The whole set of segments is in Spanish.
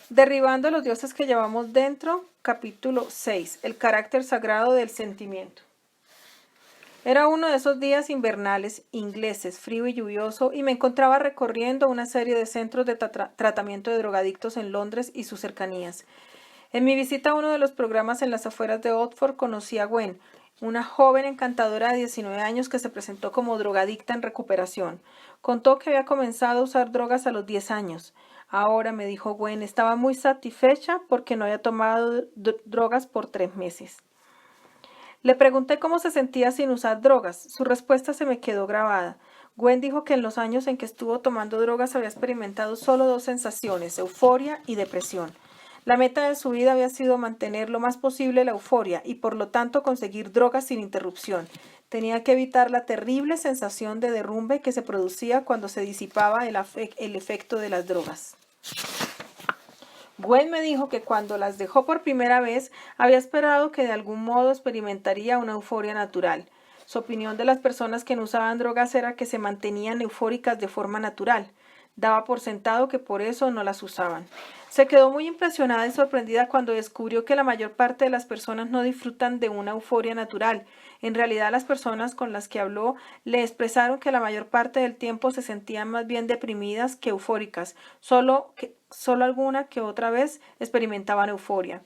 Derribando los dioses que llevamos dentro, capítulo 6, el carácter sagrado del sentimiento. Era uno de esos días invernales ingleses, frío y lluvioso, y me encontraba recorriendo una serie de centros de tratamiento de drogadictos en Londres y sus cercanías. En mi visita a uno de los programas en las afueras de Oxford conocí a Gwen, una joven encantadora de 19 años que se presentó como drogadicta en recuperación. Contó que había comenzado a usar drogas a los 10 años. Ahora, me dijo Gwen, estaba muy satisfecha porque no había tomado drogas por 3 meses. Le pregunté cómo se sentía sin usar drogas. Su respuesta se me quedó grabada. Gwen dijo que en los años en que estuvo tomando drogas había experimentado solo 2 sensaciones, euforia y depresión. La meta de su vida había sido mantener lo más posible la euforia y por lo tanto conseguir drogas sin interrupción. Tenía que evitar la terrible sensación de derrumbe que se producía cuando se disipaba el efecto de las drogas. Gwen me dijo que cuando las dejó por primera vez había esperado que de algún modo experimentaría una euforia natural. Su opinión de las personas que no usaban drogas era que se mantenían eufóricas de forma natural. Daba por sentado que por eso no las usaban. Se quedó muy impresionada y sorprendida cuando descubrió que la mayor parte de las personas no disfrutan de una euforia natural. En realidad, las personas con las que habló le expresaron que la mayor parte del tiempo se sentían más bien deprimidas que eufóricas, solo alguna que otra vez experimentaban euforia.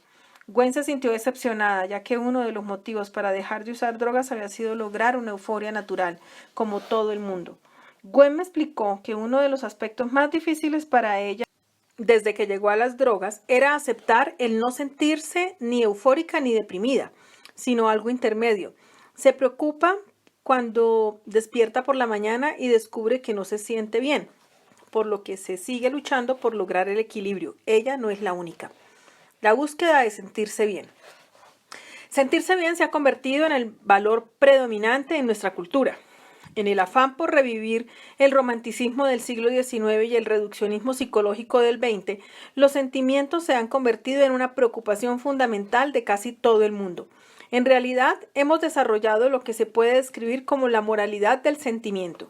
Gwen se sintió decepcionada, ya que uno de los motivos para dejar de usar drogas había sido lograr una euforia natural, como todo el mundo. Gwen me explicó que uno de los aspectos más difíciles para ella desde que llegó a las drogas era aceptar el no sentirse ni eufórica ni deprimida, sino algo intermedio. Se preocupa cuando despierta por la mañana y descubre que no se siente bien, por lo que se sigue luchando por lograr el equilibrio. Ella no es la única. La búsqueda de sentirse bien. Sentirse bien se ha convertido en el valor predominante en nuestra cultura. En el afán por revivir el romanticismo del siglo XIX y el reduccionismo psicológico del XX, los sentimientos se han convertido en una preocupación fundamental de casi todo el mundo. En realidad, hemos desarrollado lo que se puede describir como la moralidad del sentimiento.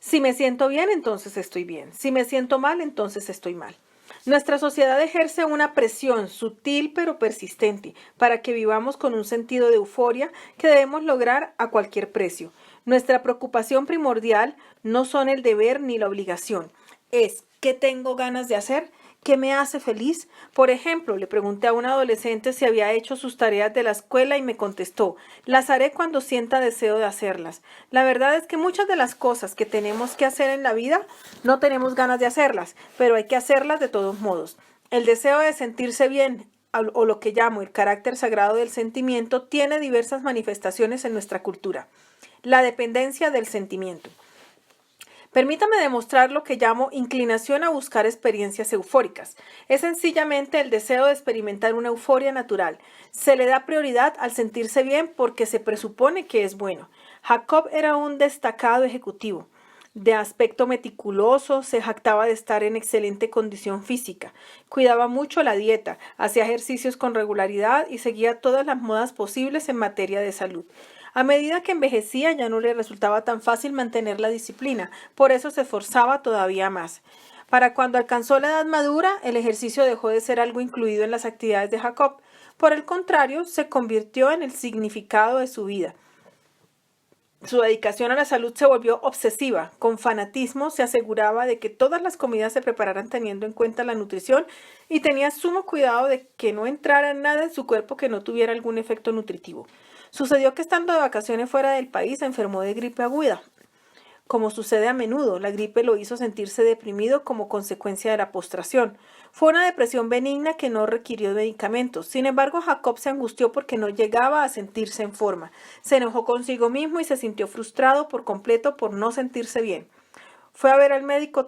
Si me siento bien, entonces estoy bien. Si me siento mal, entonces estoy mal. Nuestra sociedad ejerce una presión sutil pero persistente para que vivamos con un sentido de euforia que debemos lograr a cualquier precio. Nuestra preocupación primordial no son el deber ni la obligación. Es ¿qué tengo ganas de hacer? ¿Qué me hace feliz? Por ejemplo, le pregunté a un adolescente si había hecho sus tareas de la escuela y me contestó, las haré cuando sienta deseo de hacerlas. La verdad es que muchas de las cosas que tenemos que hacer en la vida no tenemos ganas de hacerlas, pero hay que hacerlas de todos modos. El deseo de sentirse bien, o lo que llamo el carácter sagrado del sentimiento, tiene diversas manifestaciones en nuestra cultura. La dependencia del sentimiento. Permítame demostrar lo que llamo inclinación a buscar experiencias eufóricas. Es sencillamente el deseo de experimentar una euforia natural. Se le da prioridad al sentirse bien porque se presupone que es bueno. Jacob era un destacado ejecutivo. De aspecto meticuloso, se jactaba de estar en excelente condición física. Cuidaba mucho la dieta, hacía ejercicios con regularidad y seguía todas las modas posibles en materia de salud. A medida que envejecía ya no le resultaba tan fácil mantener la disciplina, por eso se esforzaba todavía más. Para cuando alcanzó la edad madura, el ejercicio dejó de ser algo incluido en las actividades de Jacob. Por el contrario, se convirtió en el significado de su vida. Su dedicación a la salud se volvió obsesiva. Con fanatismo se aseguraba de que todas las comidas se prepararan teniendo en cuenta la nutrición y tenía sumo cuidado de que no entrara nada en su cuerpo que no tuviera algún efecto nutritivo. Sucedió que estando de vacaciones fuera del país se enfermó de gripe aguda. Como sucede a menudo, la gripe lo hizo sentirse deprimido como consecuencia de la postración. Fue una depresión benigna que no requirió medicamentos. Sin embargo, Jacob se angustió porque no llegaba a sentirse en forma. Se enojó consigo mismo y se sintió frustrado por completo por no sentirse bien. Fue a ver un médico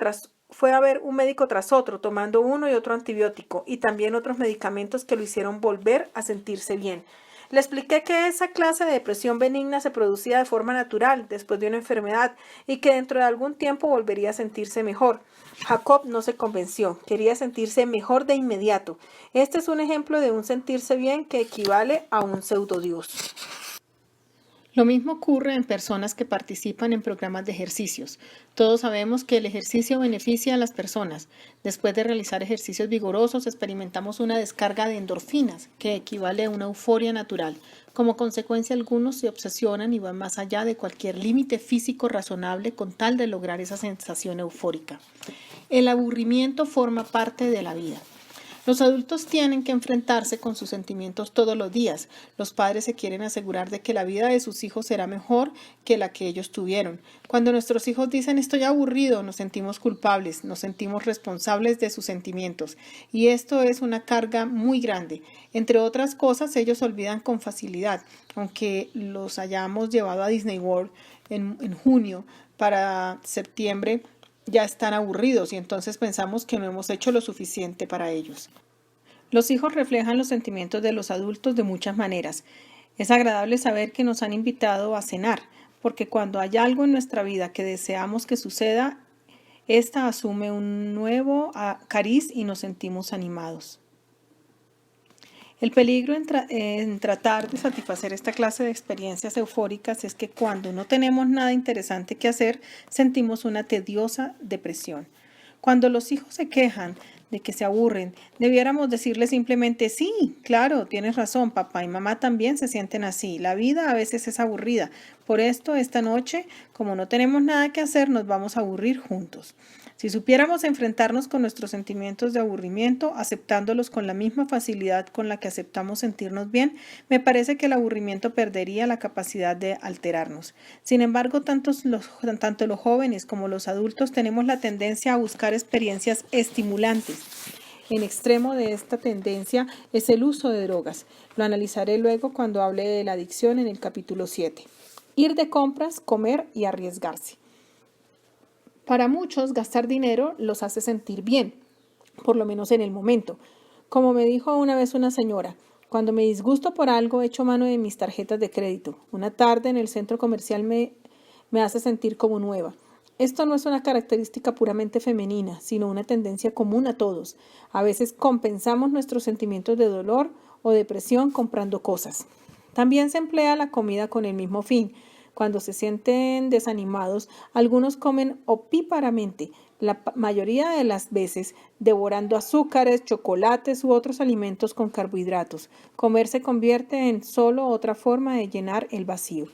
tras otro, tomando uno y otro antibiótico y también otros medicamentos que lo hicieron volver a sentirse bien. Le expliqué que esa clase de depresión benigna se producía de forma natural después de una enfermedad y que dentro de algún tiempo volvería a sentirse mejor. Jacob no se convenció, quería sentirse mejor de inmediato. Este es un ejemplo de un sentirse bien que equivale a un pseudodios. Lo mismo ocurre en personas que participan en programas de ejercicios. Todos sabemos que el ejercicio beneficia a las personas. Después de realizar ejercicios vigorosos, experimentamos una descarga de endorfinas, que equivale a una euforia natural. Como consecuencia, algunos se obsesionan y van más allá de cualquier límite físico razonable con tal de lograr esa sensación eufórica. El aburrimiento forma parte de la vida. Los adultos tienen que enfrentarse con sus sentimientos todos los días. Los padres se quieren asegurar de que la vida de sus hijos será mejor que la que ellos tuvieron. Cuando nuestros hijos dicen estoy aburrido, nos sentimos culpables, nos sentimos responsables de sus sentimientos. Y esto es una carga muy grande. Entre otras cosas, ellos olvidan con facilidad, aunque los hayamos llevado a Disney World en junio, para septiembre ya están aburridos y entonces pensamos que no hemos hecho lo suficiente para ellos. Los hijos reflejan los sentimientos de los adultos de muchas maneras. Es agradable saber que nos han invitado a cenar, porque cuando hay algo en nuestra vida que deseamos que suceda, ésta asume un nuevo cariz y nos sentimos animados. El peligro en tratar de satisfacer esta clase de experiencias eufóricas es que cuando no tenemos nada interesante que hacer, sentimos una tediosa depresión. Cuando los hijos se quejan de que se aburren, debiéramos decirles simplemente sí, claro, tienes razón, papá y mamá también se sienten así. La vida a veces es aburrida. Por esto, esta noche, como no tenemos nada que hacer, nos vamos a aburrir juntos. Si supiéramos enfrentarnos con nuestros sentimientos de aburrimiento, aceptándolos con la misma facilidad con la que aceptamos sentirnos bien, me parece que el aburrimiento perdería la capacidad de alterarnos. Sin embargo, tanto los jóvenes como los adultos tenemos la tendencia a buscar experiencias estimulantes. En extremo de esta tendencia es el uso de drogas. Lo analizaré luego cuando hable de la adicción en el capítulo 7. Ir de compras, comer y arriesgarse. Para muchos, gastar dinero los hace sentir bien, por lo menos en el momento. Como me dijo una vez una señora, cuando me disgusto por algo, echo mano de mis tarjetas de crédito. Una tarde en el centro comercial me hace sentir como nueva. Esto no es una característica puramente femenina, sino una tendencia común a todos. A veces compensamos nuestros sentimientos de dolor o depresión comprando cosas. También se emplea la comida con el mismo fin. Cuando se sienten desanimados, algunos comen opíparamente, la mayoría de las veces devorando azúcares, chocolates u otros alimentos con carbohidratos. Comer se convierte en solo otra forma de llenar el vacío.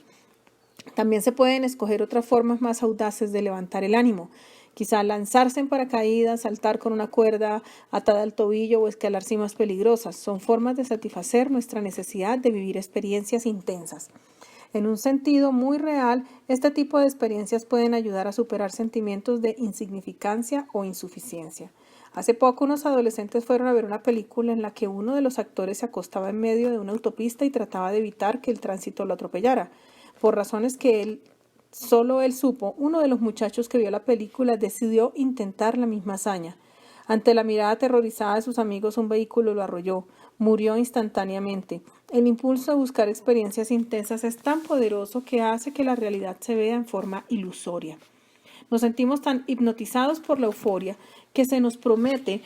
También se pueden escoger otras formas más audaces de levantar el ánimo. Quizá lanzarse en paracaídas, saltar con una cuerda atada al tobillo o escalar cimas peligrosas. Son formas de satisfacer nuestra necesidad de vivir experiencias intensas. En un sentido muy real, este tipo de experiencias pueden ayudar a superar sentimientos de insignificancia o insuficiencia. Hace poco unos adolescentes fueron a ver una película en la que uno de los actores se acostaba en medio de una autopista y trataba de evitar que el tránsito lo atropellara. Por razones que solo él supo, uno de los muchachos que vio la película decidió intentar la misma hazaña. Ante la mirada aterrorizada de sus amigos, un vehículo lo arrolló. Murió instantáneamente. El impulso a buscar experiencias intensas es tan poderoso que hace que la realidad se vea en forma ilusoria. Nos sentimos tan hipnotizados por la euforia que se nos promete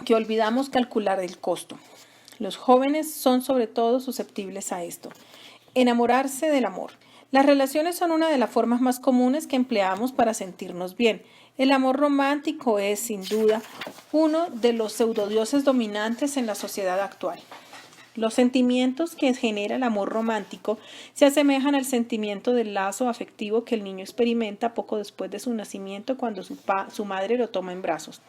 que olvidamos calcular el costo. Los jóvenes son sobre todo susceptibles a esto. Enamorarse del amor. Las relaciones son una de las formas más comunes que empleamos para sentirnos bien. El amor romántico es, sin duda, uno de los pseudodioses dominantes en la sociedad actual. Los sentimientos que genera el amor romántico se asemejan al sentimiento del lazo afectivo que el niño experimenta poco después de su nacimiento cuando su madre lo toma en brazos.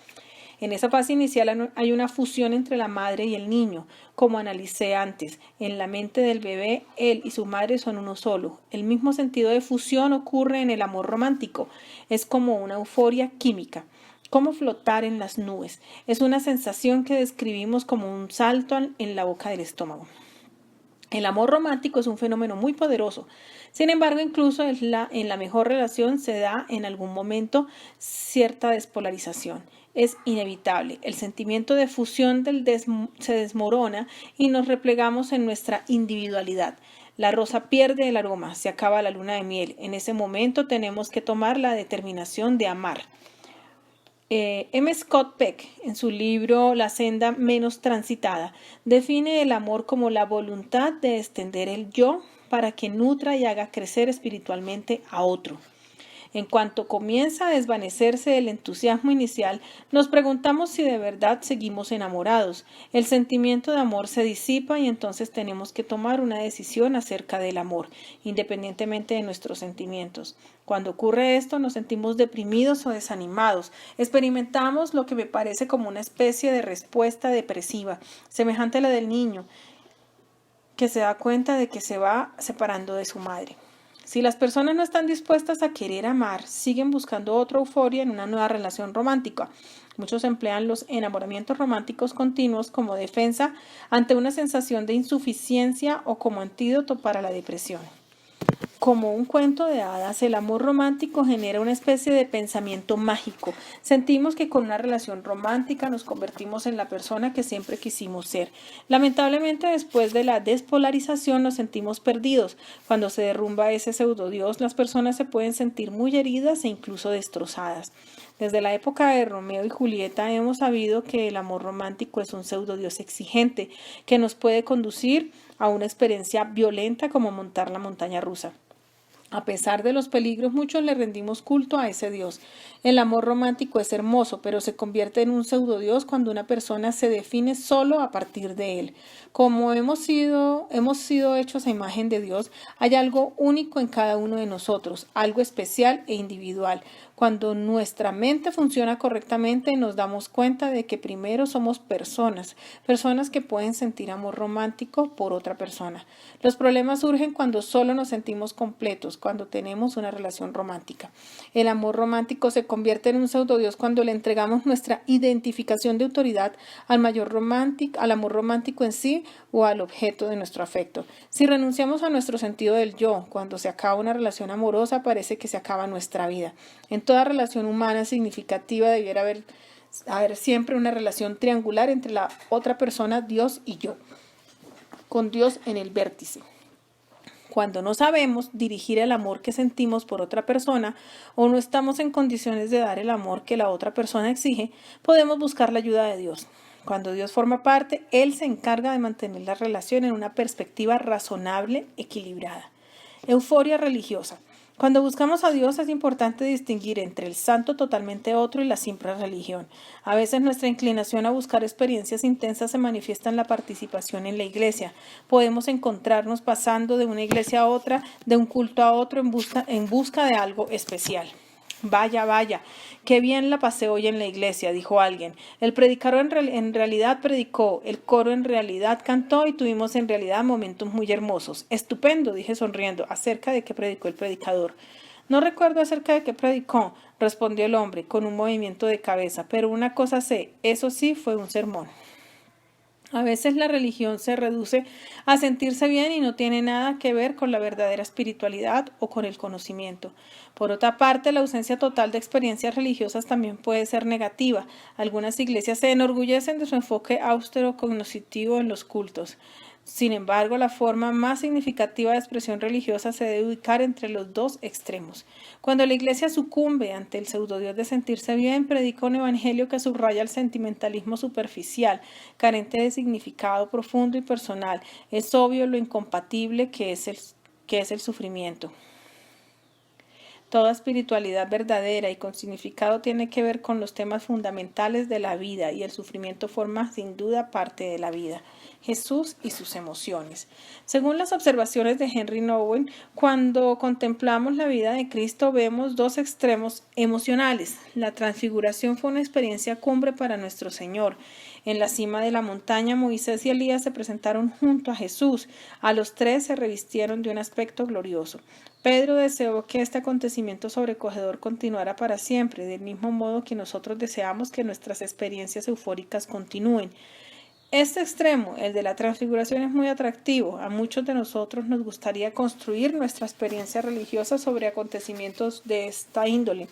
En esa fase inicial hay una fusión entre la madre y el niño, como analicé antes. En la mente del bebé, él y su madre son uno solo. El mismo sentido de fusión ocurre en el amor romántico. Es como una euforia química. Como flotar en las nubes. Es una sensación que describimos como un salto en la boca del estómago. El amor romántico es un fenómeno muy poderoso. Sin embargo, incluso en la mejor relación se da en algún momento cierta despolarización. Es inevitable. El sentimiento de fusión se desmorona y nos replegamos en nuestra individualidad. La rosa pierde el aroma, se acaba la luna de miel. En ese momento tenemos que tomar la determinación de amar. M. Scott Peck, en su libro La senda menos transitada, define el amor como la voluntad de extender el yo para que nutra y haga crecer espiritualmente a otro. En cuanto comienza a desvanecerse el entusiasmo inicial, nos preguntamos si de verdad seguimos enamorados. El sentimiento de amor se disipa y entonces tenemos que tomar una decisión acerca del amor, independientemente de nuestros sentimientos. Cuando ocurre esto, nos sentimos deprimidos o desanimados. Experimentamos lo que me parece como una especie de respuesta depresiva, semejante a la del niño, que se da cuenta de que se va separando de su madre. Si las personas no están dispuestas a querer amar, siguen buscando otra euforia en una nueva relación romántica. Muchos emplean los enamoramientos románticos continuos como defensa ante una sensación de insuficiencia o como antídoto para la depresión. Como un cuento de hadas, el amor romántico genera una especie de pensamiento mágico. Sentimos que con una relación romántica nos convertimos en la persona que siempre quisimos ser. Lamentablemente, después de la despolarización nos sentimos perdidos. Cuando se derrumba ese pseudodios, las personas se pueden sentir muy heridas e incluso destrozadas. Desde la época de Romeo y Julieta hemos sabido que el amor romántico es un pseudodios exigente que nos puede conducir a una experiencia violenta como montar la montaña rusa. A pesar de los peligros, muchos le rendimos culto a ese Dios. El amor romántico es hermoso, pero se convierte en un pseudodios cuando una persona se define solo a partir de él. Como hemos sido hechos a imagen de Dios, hay algo único en cada uno de nosotros, algo especial e individual. Cuando nuestra mente funciona correctamente, nos damos cuenta de que primero somos personas que pueden sentir amor romántico por otra persona. Los problemas surgen cuando solo nos sentimos completos, cuando tenemos una relación romántica. El amor romántico se convierte en un pseudodios cuando le entregamos nuestra identificación de autoridad al amor romántico en sí o al objeto de nuestro afecto. Si renunciamos a nuestro sentido del yo, cuando se acaba una relación amorosa, parece que se acaba nuestra vida. En toda relación humana significativa debiera haber siempre una relación triangular entre la otra persona, Dios y yo, con Dios en el vértice. Cuando no sabemos dirigir el amor que sentimos por otra persona o no estamos en condiciones de dar el amor que la otra persona exige, podemos buscar la ayuda de Dios. Cuando Dios forma parte, Él se encarga de mantener la relación en una perspectiva razonable, equilibrada. Euforia religiosa. Cuando buscamos a Dios es importante distinguir entre el santo totalmente otro y la simple religión. A veces nuestra inclinación a buscar experiencias intensas se manifiesta en la participación en la iglesia. Podemos encontrarnos pasando de una iglesia a otra, de un culto a otro en busca de algo especial. Vaya, vaya, qué bien la pasé hoy en la iglesia, dijo alguien. El predicador en realidad predicó, el coro en realidad cantó y tuvimos en realidad momentos muy hermosos. Estupendo, dije sonriendo. ¿Acerca de qué predicó el predicador? No recuerdo acerca de qué predicó, respondió el hombre con un movimiento de cabeza, pero una cosa sé, eso sí fue un sermón. A veces la religión se reduce a sentirse bien y no tiene nada que ver con la verdadera espiritualidad o con el conocimiento. Por otra parte, la ausencia total de experiencias religiosas también puede ser negativa. Algunas iglesias se enorgullecen de su enfoque austero cognitivo en los cultos. Sin embargo, la forma más significativa de expresión religiosa se debe ubicar entre los dos extremos. Cuando la iglesia sucumbe ante el pseudodios de sentirse bien, predica un evangelio que subraya el sentimentalismo superficial, carente de significado profundo y personal. Es obvio lo incompatible que es el sufrimiento. Toda espiritualidad verdadera y con significado tiene que ver con los temas fundamentales de la vida y el sufrimiento forma sin duda parte de la vida. Jesús y sus emociones. Según las observaciones de Henry Nouwen, cuando contemplamos la vida de Cristo vemos dos extremos emocionales. La transfiguración fue una experiencia cumbre para nuestro Señor. En la cima de la montaña, Moisés y Elías se presentaron junto a Jesús. A los tres se revistieron de un aspecto glorioso. Pedro deseó que este acontecimiento sobrecogedor continuara para siempre, del mismo modo que nosotros deseamos que nuestras experiencias eufóricas continúen. Este extremo, el de la transfiguración, es muy atractivo. A muchos de nosotros nos gustaría construir nuestra experiencia religiosa sobre acontecimientos de esta índole.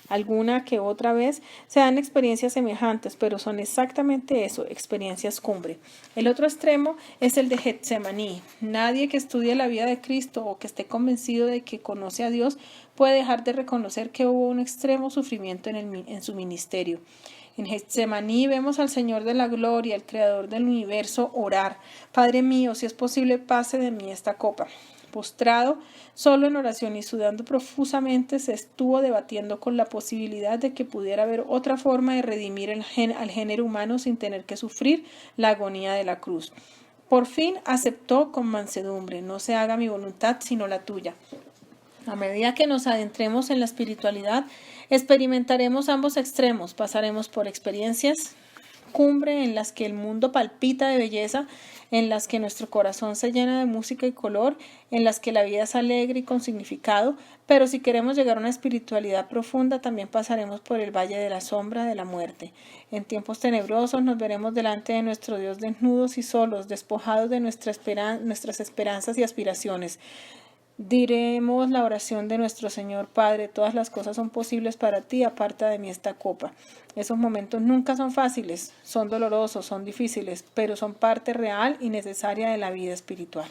Alguna que otra vez se dan experiencias semejantes, pero son exactamente eso, experiencias cumbre. El otro extremo es el de Getsemaní. Nadie que estudie la vida de Cristo o que esté convencido de que conoce a Dios puede dejar de reconocer que hubo un extremo sufrimiento en su ministerio. En Getsemaní vemos al Señor de la Gloria, el Creador del universo, orar: Padre mío, si es posible, pase de mí esta copa. Postrado, solo en oración y sudando profusamente, se estuvo debatiendo con la posibilidad de que pudiera haber otra forma de redimir al género humano sin tener que sufrir la agonía de la cruz. Por fin aceptó con mansedumbre: no se haga mi voluntad sino la tuya. A medida que nos adentremos en la espiritualidad, experimentaremos ambos extremos, pasaremos por experiencias cumbre en las que el mundo palpita de belleza, en las que nuestro corazón se llena de música y color, en las que la vida es alegre y con significado, pero si queremos llegar a una espiritualidad profunda, también pasaremos por el valle de la sombra de la muerte. En tiempos tenebrosos nos veremos delante de nuestro Dios desnudos y solos, despojados de nuestras esperanzas y aspiraciones. Diremos la oración de nuestro Señor: Padre, todas las cosas son posibles para ti, aparta de mí esta copa. Esos momentos nunca son fáciles, son dolorosos, son difíciles, pero son parte real y necesaria de la vida espiritual.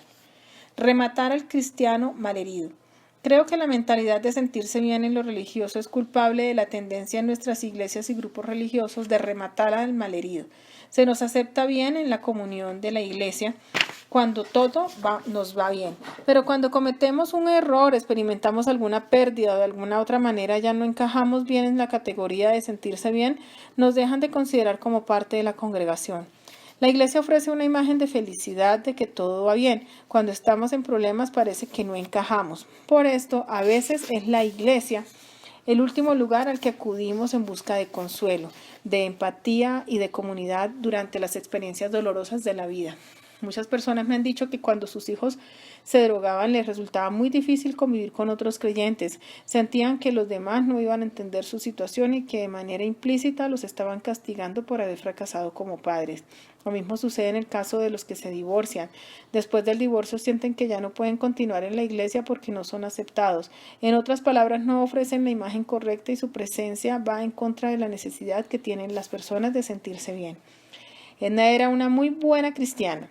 Rematar al cristiano malherido. Creo que la mentalidad de sentirse bien en lo religioso es culpable de la tendencia en nuestras iglesias y grupos religiosos de rematar al malherido. Se nos acepta bien en la comunión de la iglesia cuando todo nos va bien, pero cuando cometemos un error, experimentamos alguna pérdida o de alguna otra manera ya no encajamos bien en la categoría de sentirse bien, nos dejan de considerar como parte de la congregación. La iglesia ofrece una imagen de felicidad, de que todo va bien. Cuando estamos en problemas parece que no encajamos. Por esto, a veces es la iglesia el último lugar al que acudimos en busca de consuelo, de empatía y de comunidad durante las experiencias dolorosas de la vida. Muchas personas me han dicho que cuando sus hijos se drogaban les resultaba muy difícil convivir con otros creyentes. Sentían que los demás no iban a entender su situación y que de manera implícita los estaban castigando por haber fracasado como padres. Lo mismo sucede en el caso de los que se divorcian. Después del divorcio sienten que ya no pueden continuar en la iglesia porque no son aceptados. En otras palabras, no ofrecen la imagen correcta y su presencia va en contra de la necesidad que tienen las personas de sentirse bien. Edna era una muy buena cristiana.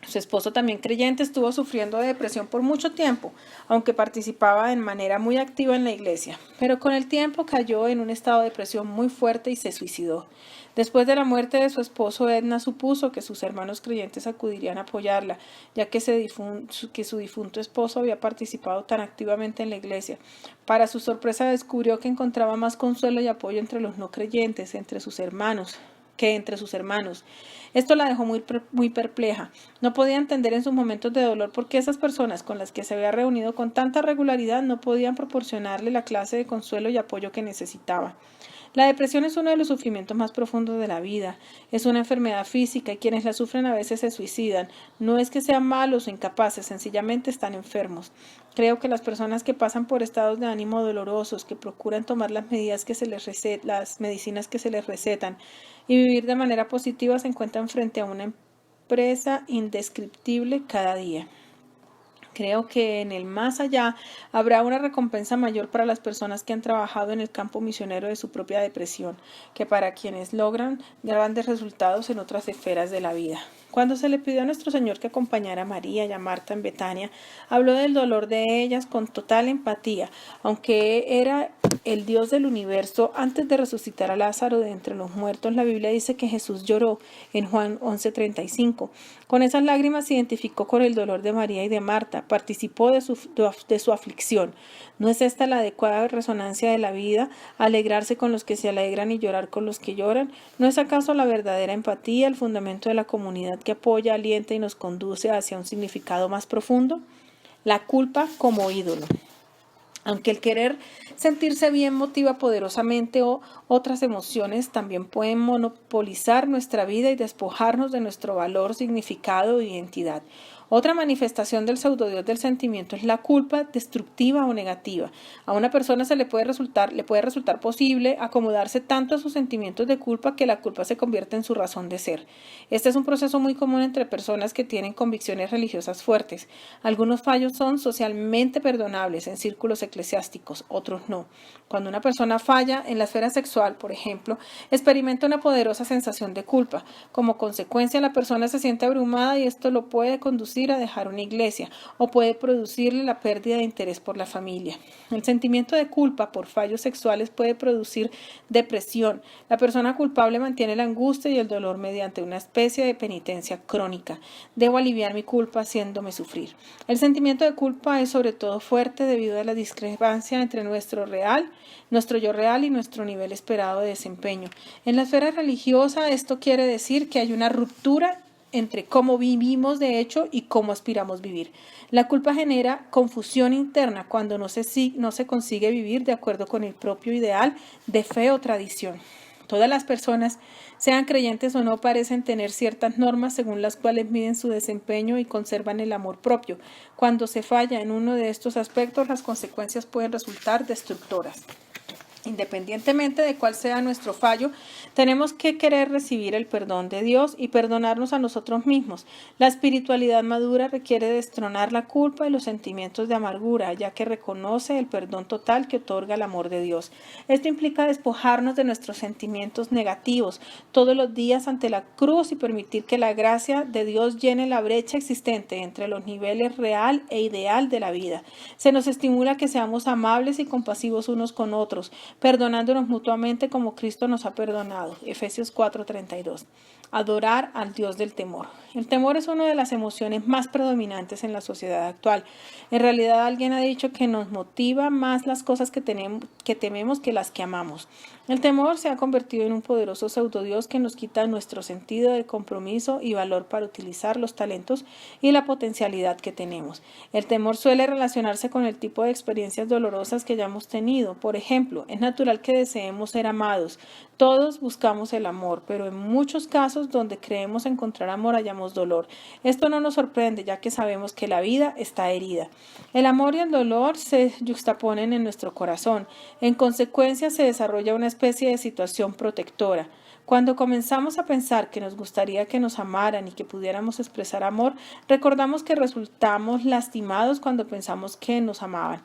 Su esposo, también creyente, estuvo sufriendo de depresión por mucho tiempo, aunque participaba de manera muy activa en la iglesia. Pero con el tiempo cayó en un estado de depresión muy fuerte y se suicidó. Después de la muerte de su esposo, Edna supuso que sus hermanos creyentes acudirían a apoyarla, ya que su difunto esposo había participado tan activamente en la iglesia. Para su sorpresa descubrió que encontraba más consuelo y apoyo entre los no creyentes, entre sus hermanos. Esto la dejó muy perpleja. No podía entender en sus momentos de dolor por qué esas personas con las que se había reunido con tanta regularidad no podían proporcionarle la clase de consuelo y apoyo que necesitaba. La depresión es uno de los sufrimientos más profundos de la vida. Es una enfermedad física y quienes la sufren a veces se suicidan. No es que sean malos o incapaces, sencillamente están enfermos. Creo que las personas que pasan por estados de ánimo dolorosos, que procuran tomar las medicinas que se les recetan y vivir de manera positiva, se encuentran frente a una empresa indescriptible cada día. Creo que en el más allá habrá una recompensa mayor para las personas que han trabajado en el campo misionero de su propia depresión, que para quienes logran grandes resultados en otras esferas de la vida. Cuando se le pidió a nuestro Señor que acompañara a María y a Marta en Betania, habló del dolor de ellas con total empatía, aunque era el Dios del universo. Antes de resucitar a Lázaro de entre los muertos, la Biblia dice que Jesús lloró en Juan 11:35. Con esas lágrimas se identificó con el dolor de María y de Marta, participó de su aflicción. ¿No es esta la adecuada resonancia de la vida, alegrarse con los que se alegran y llorar con los que lloran? ¿No es acaso la verdadera empatía el fundamento de la comunidad que apoya, alienta y nos conduce hacia un significado más profundo? La culpa como ídolo. Aunque el querer sentirse bien motiva poderosamente, otras emociones también pueden monopolizar nuestra vida y despojarnos de nuestro valor, significado e identidad. Otra manifestación del pseudodios del sentimiento es la culpa, destructiva o negativa. A una persona le puede resultar posible acomodarse tanto a sus sentimientos de culpa que la culpa se convierte en su razón de ser. Este es un proceso muy común entre personas que tienen convicciones religiosas fuertes. Algunos fallos son socialmente perdonables en círculos eclesiásticos, otros otros no. Cuando una persona falla en la esfera sexual, por ejemplo, experimenta una poderosa sensación de culpa. Como consecuencia, la persona se siente abrumada y esto lo puede conducir a dejar una iglesia o puede producirle la pérdida de interés por la familia. El sentimiento de culpa por fallos sexuales puede producir depresión. La persona culpable mantiene la angustia y el dolor mediante una especie de penitencia crónica. Debo aliviar mi culpa haciéndome sufrir. El sentimiento de culpa es sobre todo fuerte debido a la discrepancia entre nuestro yo real y nuestro nivel esperado de desempeño. En la esfera religiosa, esto quiere decir que hay una ruptura entre cómo vivimos de hecho y cómo aspiramos vivir. La culpa genera confusión interna cuando no se consigue vivir de acuerdo con el propio ideal de fe o tradición. Todas las personas, sean creyentes o no, parecen tener ciertas normas según las cuales miden su desempeño y conservan el amor propio. Cuando se falla en uno de estos aspectos, las consecuencias pueden resultar destructoras. Independientemente de cuál sea nuestro fallo, tenemos que querer recibir el perdón de Dios y perdonarnos a nosotros mismos. La espiritualidad madura requiere destronar la culpa y los sentimientos de amargura, ya que reconoce el perdón total que otorga el amor de Dios. Esto implica despojarnos de nuestros sentimientos negativos todos los días ante la cruz y permitir que la gracia de Dios llene la brecha existente entre los niveles real e ideal de la vida. Se nos estimula a que seamos amables y compasivos unos con otros, perdonándonos mutuamente como Cristo nos ha perdonado. Efesios 4:32. Adorar al Dios del temor. El temor es una de las emociones más predominantes en la sociedad actual. En realidad, alguien ha dicho que nos motiva más las cosas que tememos que las que amamos. El temor se ha convertido en un poderoso pseudodios que nos quita nuestro sentido de compromiso y valor para utilizar los talentos y la potencialidad que tenemos. El temor suele relacionarse con el tipo de experiencias dolorosas que hayamos tenido. Por ejemplo, es natural que deseemos ser amados. Todos buscamos el amor, pero en muchos casos donde creemos encontrar amor hallamos dolor. Esto no nos sorprende, ya que sabemos que la vida está herida. El amor y el dolor se yuxtaponen en nuestro corazón. En consecuencia, se desarrolla una especie de situación protectora. Cuando comenzamos a pensar que nos gustaría que nos amaran y que pudiéramos expresar amor, recordamos que resultamos lastimados cuando pensamos que nos amaban.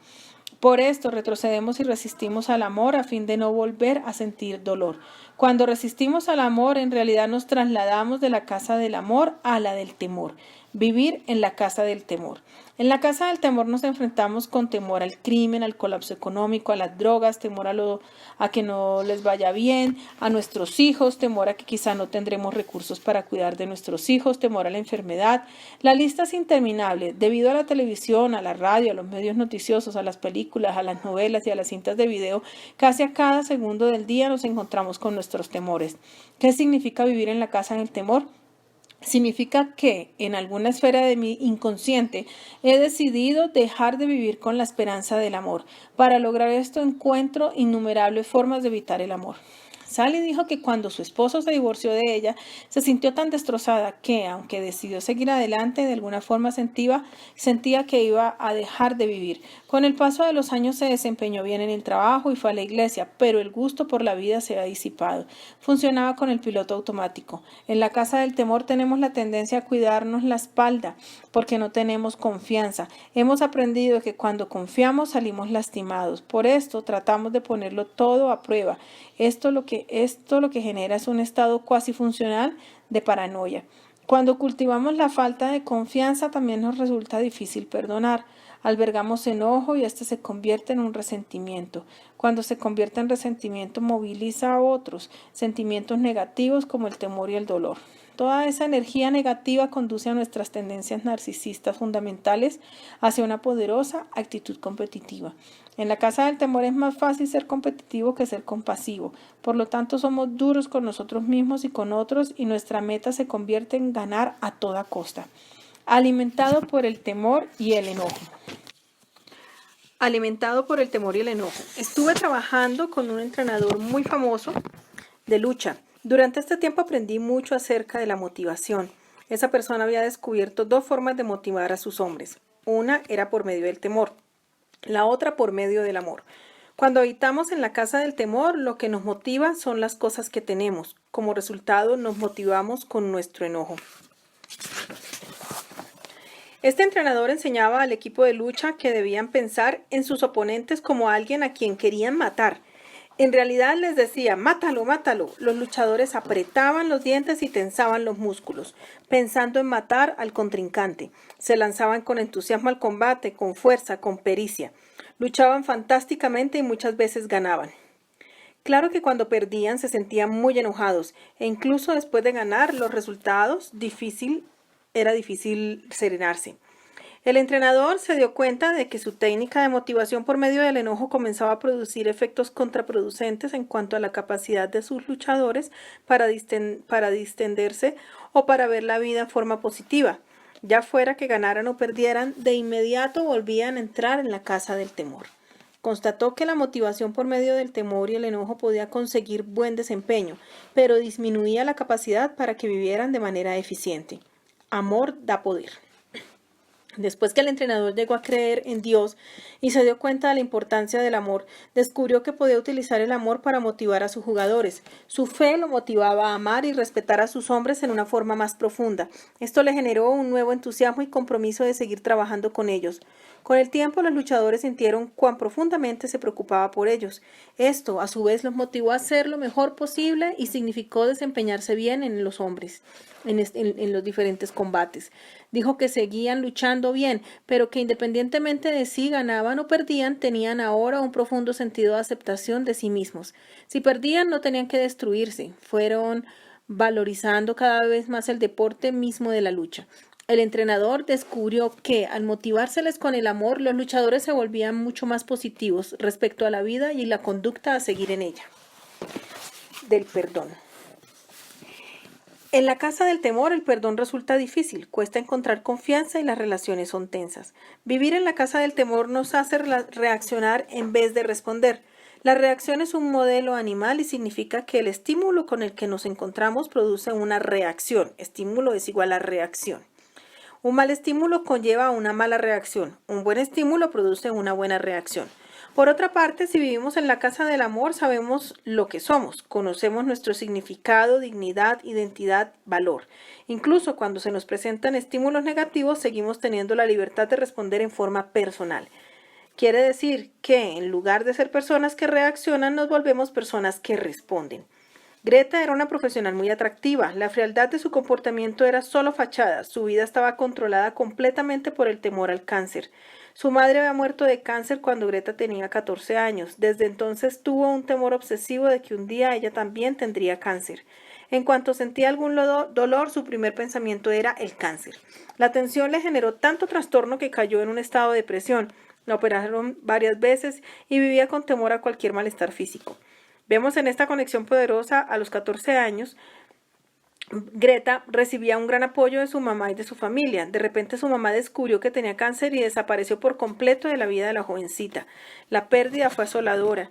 Por esto retrocedemos y resistimos al amor a fin de no volver a sentir dolor. Cuando resistimos al amor, en realidad nos trasladamos de la casa del amor a la del temor. Vivir en la casa del temor. En la casa del temor nos enfrentamos con temor al crimen, al colapso económico, a las drogas, temor a que no les vaya bien, a nuestros hijos, temor a que quizá no tendremos recursos para cuidar de nuestros hijos, temor a la enfermedad. La lista es interminable. Debido a la televisión, a la radio, a los medios noticiosos, a las películas, a las novelas y a las cintas de video, casi a cada segundo del día nos encontramos con nuestros temores. ¿Qué significa vivir en la casa del temor? Significa que en alguna esfera de mi inconsciente he decidido dejar de vivir con la esperanza del amor. Para lograr esto encuentro innumerables formas de evitar el amor. Sally dijo que cuando su esposo se divorció de ella, se sintió tan destrozada que, aunque decidió seguir adelante, de alguna forma sentía que iba a dejar de vivir. Con el paso de los años se desempeñó bien en el trabajo y fue a la iglesia, pero el gusto por la vida se ha disipado. Funcionaba con el piloto automático. En la casa del temor tenemos la tendencia a cuidarnos la espalda porque no tenemos confianza. Hemos aprendido que cuando confiamos salimos lastimados. Por esto tratamos de ponerlo todo a prueba. Esto lo que genera es un estado cuasi funcional de paranoia. Cuando cultivamos la falta de confianza también nos resulta difícil perdonar. Albergamos enojo y este se convierte en un resentimiento. Cuando se convierte en resentimiento moviliza a otros sentimientos negativos como el temor y el dolor. Toda esa energía negativa conduce a nuestras tendencias narcisistas fundamentales hacia una poderosa actitud competitiva. En la casa del temor es más fácil ser competitivo que ser compasivo. Por lo tanto, somos duros con nosotros mismos y con otros y nuestra meta se convierte en ganar a toda costa. Alimentado por el temor y el enojo. Alimentado por el temor y el enojo. Estuve trabajando con un entrenador muy famoso de lucha. Durante este tiempo aprendí mucho acerca de la motivación. Esa persona había descubierto 2 formas de motivar a sus hombres. Una era por medio del temor, la otra por medio del amor. Cuando habitamos en la casa del temor, lo que nos motiva son las cosas que tenemos. Como resultado, nos motivamos con nuestro enojo. Este entrenador enseñaba al equipo de lucha que debían pensar en sus oponentes como alguien a quien querían matar. En realidad les decía, mátalo, mátalo. Los luchadores apretaban los dientes y tensaban los músculos, pensando en matar al contrincante. Se lanzaban con entusiasmo al combate, con fuerza, con pericia. Luchaban fantásticamente y muchas veces ganaban. Claro que cuando perdían se sentían muy enojados e incluso después de ganar los resultados era difícil serenarse. El entrenador se dio cuenta de que su técnica de motivación por medio del enojo comenzaba a producir efectos contraproducentes en cuanto a la capacidad de sus luchadores para distenderse o para ver la vida en forma positiva. Ya fuera que ganaran o perdieran, de inmediato volvían a entrar en la casa del temor. Constató que la motivación por medio del temor y el enojo podía conseguir buen desempeño, pero disminuía la capacidad para que vivieran de manera eficiente. Amor da poder. Después que el entrenador llegó a creer en Dios y se dio cuenta de la importancia del amor, descubrió que podía utilizar el amor para motivar a sus jugadores. Su fe lo motivaba a amar y respetar a sus hombres en una forma más profunda. Esto le generó un nuevo entusiasmo y compromiso de seguir trabajando con ellos. Con el tiempo, los luchadores sintieron cuán profundamente se preocupaba por ellos. Esto, a su vez, los motivó a hacer lo mejor posible y significó desempeñarse bien en los hombres, en los diferentes combates. Dijo que seguían luchando bien, pero que independientemente de si ganaban o perdían, tenían ahora un profundo sentido de aceptación de sí mismos. Si perdían, no tenían que destruirse. Fueron valorizando cada vez más el deporte mismo de la lucha. El entrenador descubrió que, al motivárseles con el amor, los luchadores se volvían mucho más positivos respecto a la vida y la conducta a seguir en ella. Del perdón. En la casa del temor el perdón resulta difícil, cuesta encontrar confianza y las relaciones son tensas. Vivir en la casa del temor nos hace reaccionar en vez de responder. La reacción es un modelo animal y significa que el estímulo con el que nos encontramos produce una reacción. Estímulo es igual a reacción. Un mal estímulo conlleva una mala reacción. Un buen estímulo produce una buena reacción. Por otra parte, si vivimos en la casa del amor, sabemos lo que somos, conocemos nuestro significado, dignidad, identidad, valor. Incluso cuando se nos presentan estímulos negativos, seguimos teniendo la libertad de responder en forma personal. Quiere decir que, en lugar de ser personas que reaccionan, nos volvemos personas que responden. Greta era una profesional muy atractiva. La frialdad de su comportamiento era solo fachada. Su vida estaba controlada completamente por el temor al cáncer. Su madre había muerto de cáncer cuando Greta tenía 14 años. Desde entonces tuvo un temor obsesivo de que un día ella también tendría cáncer. En cuanto sentía algún dolor, su primer pensamiento era el cáncer. La tensión le generó tanto trastorno que cayó en un estado de depresión. La operaron varias veces y vivía con temor a cualquier malestar físico. Vemos en esta conexión poderosa, a los 14 años, Greta recibía un gran apoyo de su mamá y de su familia. De repente su mamá descubrió que tenía cáncer y desapareció por completo de la vida de la jovencita. La pérdida fue asoladora.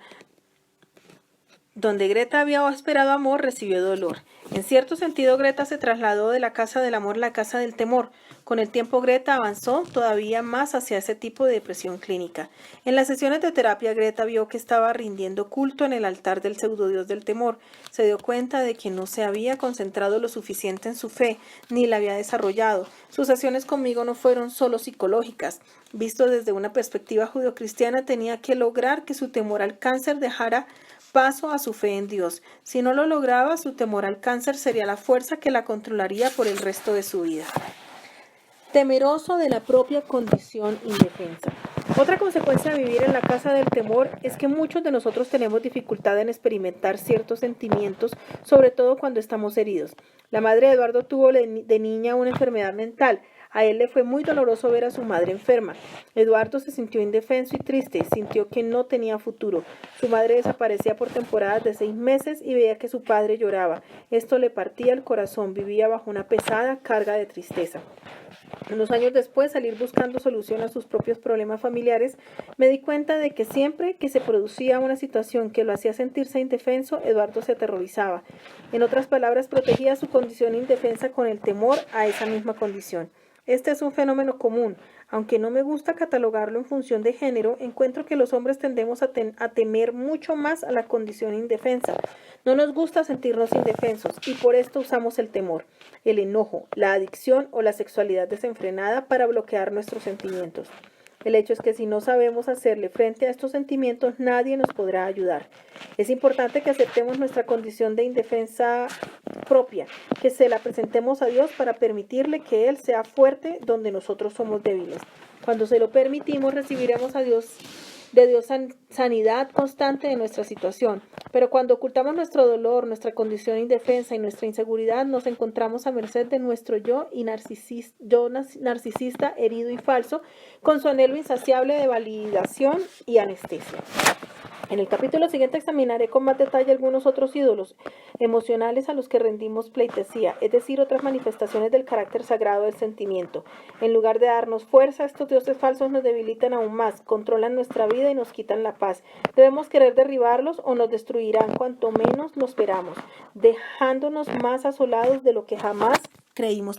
Donde Greta había esperado amor, recibió dolor. En cierto sentido, Greta se trasladó de la casa del amor a la casa del temor. Con el tiempo, Greta avanzó todavía más hacia ese tipo de depresión clínica. En las sesiones de terapia, Greta vio que estaba rindiendo culto en el altar del pseudodios del temor. Se dio cuenta de que no se había concentrado lo suficiente en su fe, ni la había desarrollado. Sus sesiones conmigo no fueron solo psicológicas. Visto desde una perspectiva judeocristiana, tenía que lograr que su temor al cáncer dejara paso a su fe en Dios. Si no lo lograba, su temor al cáncer sería la fuerza que la controlaría por el resto de su vida. Temeroso de la propia condición indefensa. Otra consecuencia de vivir en la casa del temor es que muchos de nosotros tenemos dificultad en experimentar ciertos sentimientos, sobre todo cuando estamos heridos. La madre de Eduardo tuvo de niña una enfermedad mental. A él le fue muy doloroso ver a su madre enferma. Eduardo se sintió indefenso y triste, sintió que no tenía futuro. Su madre desaparecía por temporadas de 6 meses y veía que su padre lloraba. Esto le partía el corazón, vivía bajo una pesada carga de tristeza. Unos años después, salir buscando solución a sus propios problemas familiares, me di cuenta de que siempre que se producía una situación que lo hacía sentirse indefenso, Eduardo se aterrorizaba. En otras palabras, protegía su condición indefensa con el temor a esa misma condición. Este es un fenómeno común. Aunque no me gusta catalogarlo en función de género, encuentro que los hombres tendemos a temer mucho más a la condición indefensa. No nos gusta sentirnos indefensos y por esto usamos el temor, el enojo, la adicción o la sexualidad desenfrenada para bloquear nuestros sentimientos. El hecho es que si no sabemos hacerle frente a estos sentimientos, nadie nos podrá ayudar. Es importante que aceptemos nuestra condición de indefensa propia, que se la presentemos a Dios para permitirle que Él sea fuerte donde nosotros somos débiles. Cuando se lo permitimos, recibiremos de Dios sanidad constante de nuestra situación. Pero cuando ocultamos nuestro dolor, nuestra condición indefensa y nuestra inseguridad, nos encontramos a merced de nuestro yo narcisista, herido y falso, con su anhelo insaciable de validación y anestesia. En el capítulo siguiente examinaré con más detalle algunos otros ídolos emocionales a los que rendimos pleitesía, es decir, otras manifestaciones del carácter sagrado del sentimiento. En lugar de darnos fuerza, estos dioses falsos nos debilitan aún más, controlan nuestra vida y nos quitan la paz. Debemos querer derribarlos o nos destruirán cuanto menos lo esperamos, dejándonos más asolados de lo que jamás creímos